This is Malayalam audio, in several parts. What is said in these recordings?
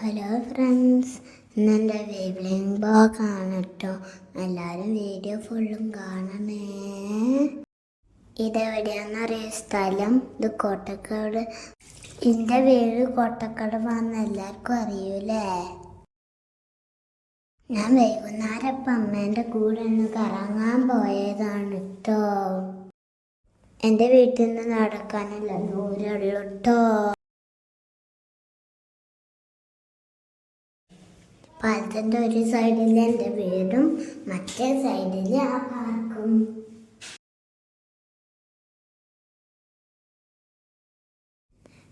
ഹലോ ഫ്രണ്ട്സ്, ഇന്നെൻ്റെ വേവ്ലിംഗ് ബ്ലോഗാണ് കേട്ടോ. എല്ലാവരും വീഡിയോ ഫുള്ളും കാണണേ. ഇതെവിടെയാണെന്നറിയ സ്ഥലം? ഇത് കോട്ടക്കാട്. എൻ്റെ വീട് കോട്ടക്കാട് വന്ന് എല്ലാവർക്കും അറിയൂലേ. ഞാൻ വൈകുന്നേരം ഇപ്പം അമ്മേൻ്റെ കൂടെ ഒന്ന് കറങ്ങാൻ പോയതാണ് കേട്ടോ. എൻ്റെ വീട്ടിൽ നിന്ന് നടക്കാനുള്ള ദൂരമുള്ളൂ കേട്ടോ. പാലത്തിൻ്റെ ഒരു സൈഡിൽ എൻ്റെ വീടും മറ്റേ സൈഡിൽ ആ പാർക്കും.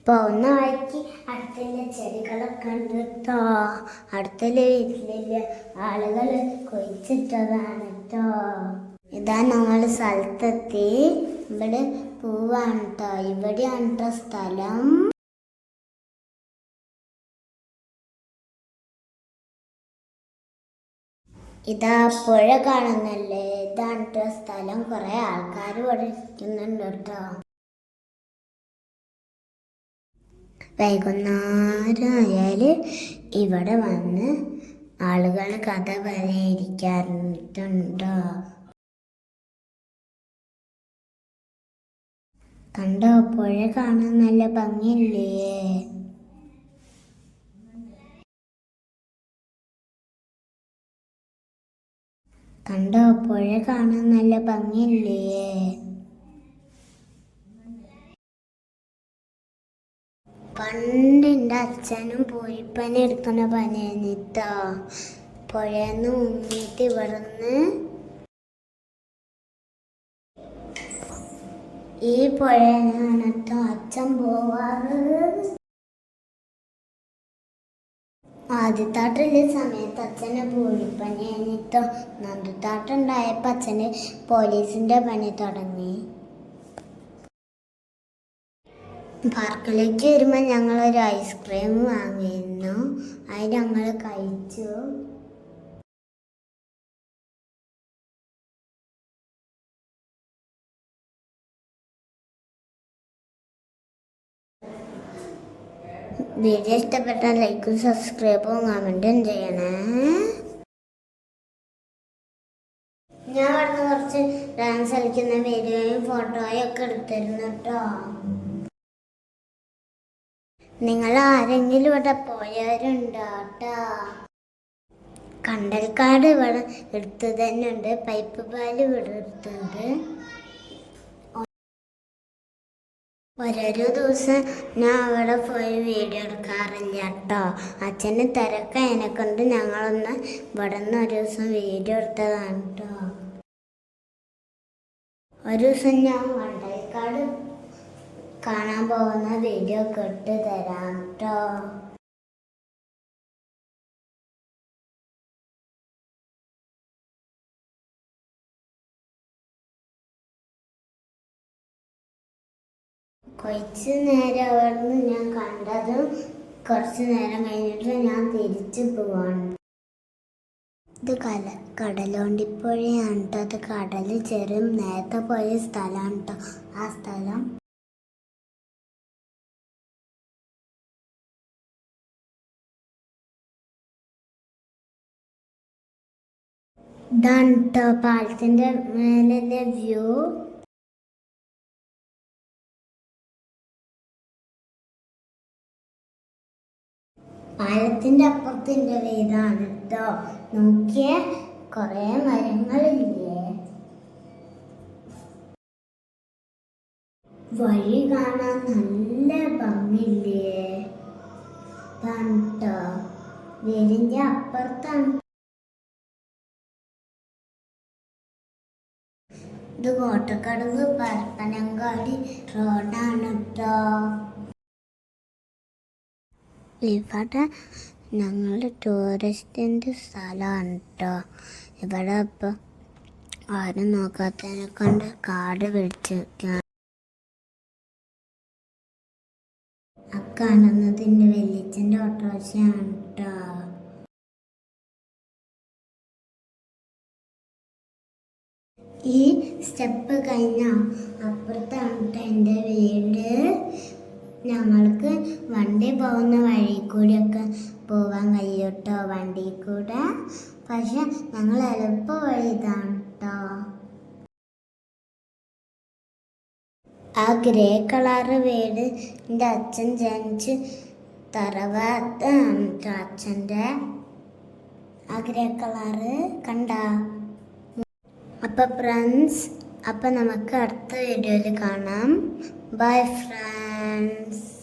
പോകുന്ന വഴിക്ക് അടുത്തുള്ള ചെടികളൊക്കെ ഉണ്ട് കേട്ടോ. അടുത്തുള്ള വീട്ടിലുള്ള ആളുകൾ കൊഴിച്ചിട്ടതാണ് കേട്ടോ. ഇതാ ഞങ്ങൾ സ്ഥലത്തെത്തി. ഇവിടെ പൂവാണ് കേട്ടോ. ഇവിടെയാണ് കേട്ടോ സ്ഥലം. ഇതാ പുഴ കാണുന്നല്ലേ. ഇതാണ് കേട്ടോ സ്ഥലം. കുറേ ആൾക്കാർ ഇവിടെ ഇരിക്കുന്നുണ്ട് കേട്ടോ. വൈകുന്നേരം ആയാൽ ഇവിടെ വന്ന് ആളുകൾ കഥ പറയാനിരിക്കാറുണ്ടോ. കണ്ടോ, പുഴ കാണാൻ നല്ല ഭംഗിയില്ലേ. കണ്ടോ, പുഴ കാണാൻ നല്ല ഭംഗിയില്ലേ. പണ്ട് എൻ്റെ അച്ഛനും പൂഴിപ്പനി എടുക്കുന്ന പനിയാണിട്ടോ. പുഴയെന്ന് മുങ്ങിയിട്ട് ഇവിടുന്ന് ഈ പുഴയാണ് കേട്ടോ അച്ഛൻ പോവാറ്. ആദ്യത്താട്ടുള്ള സമയത്ത് അച്ഛന് പൂഴിപ്പനി കഴിഞ്ഞിട്ടോ. നന്ദുത്താട്ടുണ്ടായപ്പോൾ അച്ഛന് പോലീസിൻ്റെ പണി തുടങ്ങി. പാർക്കിലേക്ക് വരുമ്പോൾ ഞങ്ങളൊരു ഐസ്ക്രീം വാങ്ങിയിരുന്നു. അത് ഞങ്ങൾ കഴിച്ചു. വീഡിയോ ഇഷ്ടപ്പെട്ടാൽ ലൈക്കും സബ്സ്ക്രൈബും കമൻറ്റും ചെയ്യണേ. ഞാൻ അവിടുന്ന് കുറച്ച് ഡാൻസ് കളിക്കുന്ന വീഡിയോയും ഫോട്ടോയും ഒക്കെ എടുത്തിരുന്നു കേട്ടോ. നിങ്ങൾ ആരെങ്കിലും ഇവിടെ പോയവരുണ്ടോ കേട്ടോ? കണ്ടൽക്കാട് ഇവിടെ എടുത്തു തന്നെ ഉണ്ട്. പൈപ്പ് പാല് ഇവിടെ എടുത്തുണ്ട്. ഓരോരോ ദിവസം ഞാൻ അവിടെ പോയി വീഡിയോ എടുക്കാറില്ല കേട്ടോ. അച്ഛന് തിരക്കതിനെ കൊണ്ട് ഞങ്ങളൊന്ന് ഇവിടെ നിന്ന് ഒരു ദിവസം വീഡിയോ എടുത്തതാണ് കേട്ടോ. ഒരു ദിവസം ഞാൻ കണ്ടൽക്കാട് കാണാൻ പോകുന്ന വീഡിയോ ഒക്കെ ഇട്ട് തരാം കേട്ടോ. കുറച്ച് നേരം അവിടെ നിന്ന് ഞാൻ കണ്ടതും കുറച്ച് നേരം കഴിഞ്ഞിട്ട് ഞാൻ തിരിച്ചു പോവാണ്. ഇത് കടലുണ്ടിപ്പുഴയാണ് കേട്ടോ. അത് കടൽ ചെറിയ നേരത്തെ പോയ സ്ഥലമാണ് കേട്ടോ. ആ സ്ഥലം ഇതാണ് കേട്ടോ പാലത്തിൻ്റെ മേലെ വ്യൂ. പാലത്തിൻ്റെ അപ്പുറത്തിൻ്റെ വീടാണ് കേട്ടോ. നോക്കിയ കുറേ മരങ്ങളില്ലേ. വഴി കാണാൻ നല്ല ഭംഗിയില്ലേ. ഇതാണ് കേട്ടോ വീടിൻ്റെ അപ്പുറത്താണ്. ഇത് കോട്ടക്കാട് പരപ്പനങ്ങാടി റോഡാണ് കേട്ടോ. ഇവിടെ ഞങ്ങൾ ടൂറിസ്റ്റിൻ്റെ സ്ഥലമാണ് കേട്ടോ. ഇവിടെ ഇപ്പോൾ ആരും നോക്കാത്തതിനെ കൊണ്ട് കാട് പിടിച്ചിരിക്കുകയാണ്. ആ കാണുന്നതിൻ്റെ വലിയച്ഛൻ്റെ ഓട്ടോറിക്ഷയാണ് കേട്ടോ. ഈ സ്റ്റെപ്പ് കഴിഞ്ഞാൽ അപ്പുറത്താണ് കേട്ടോ എൻ്റെ വീട്. ഞങ്ങൾക്ക് വണ്ടി പോകുന്ന വഴി കൂടിയൊക്കെ പോവാൻ കഴിയും കേട്ടോ, വണ്ടി കൂടെ. പക്ഷെ ഞങ്ങൾ എളുപ്പ വഴി ഇതാണ് കേട്ടോ. ആ ഗ്രേ കളറ് വീട് എൻ്റെ അച്ഛൻ ജനിച്ച് തറവാടാണ് കേട്ടോ അച്ഛൻ്റെ. ആ ഗ്രേ കളറ് കണ്ട. അപ്പം ഫ്രണ്ട്സ്, അപ്പം നമുക്ക് അടുത്ത വീഡിയോയിൽ കാണാം. Bye friends.